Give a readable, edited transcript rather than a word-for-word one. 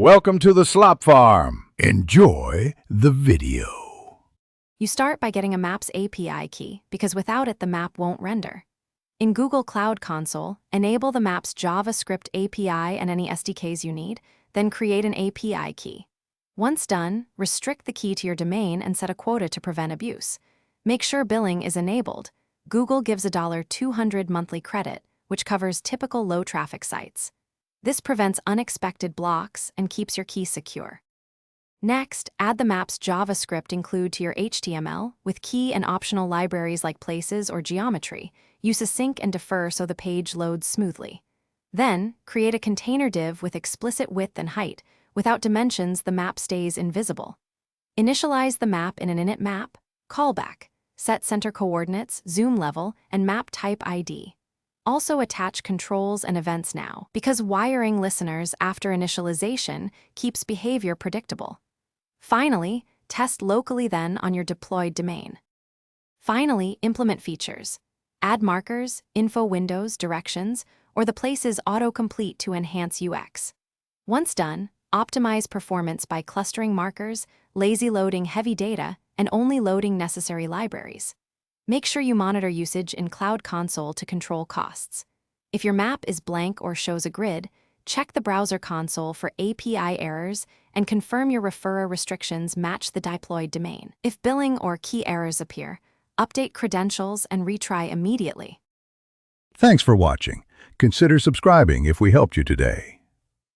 Welcome to the Slop Farm. Enjoy the video. You start by getting a Maps API key because without it, the map won't render. In Google Cloud Console, enable the Maps JavaScript API and any SDKs you need, then create an API key. Once done, restrict the key to your domain and set a quota to prevent abuse. Make sure billing is enabled. Google gives a $200 monthly credit, which covers typical low-traffic sites. This prevents unexpected blocks and keeps your key secure. Next, add the Maps JavaScript include to your HTML with key and optional libraries like places or geometry. Use async and defer so the page loads smoothly. Then, create a container div with explicit width and height. Without dimensions, the map stays invisible. Initialize the map in an init map, callback, set center coordinates, zoom level, and map type ID. Also attach controls and events now, because wiring listeners after initialization keeps behavior predictable. Finally, test locally then on your deployed domain. Finally, implement features. Add markers, info windows, directions, or the place's autocomplete to enhance UX. Once done, optimize performance by clustering markers, lazy loading heavy data, and only loading necessary libraries. Make sure you monitor usage in Cloud Console to control costs. If your map is blank or shows a grid, check the browser console for API errors and confirm your referrer restrictions match the deployed domain. If billing or key errors appear, update credentials and retry immediately. Thanks for watching. Consider subscribing if we helped you today.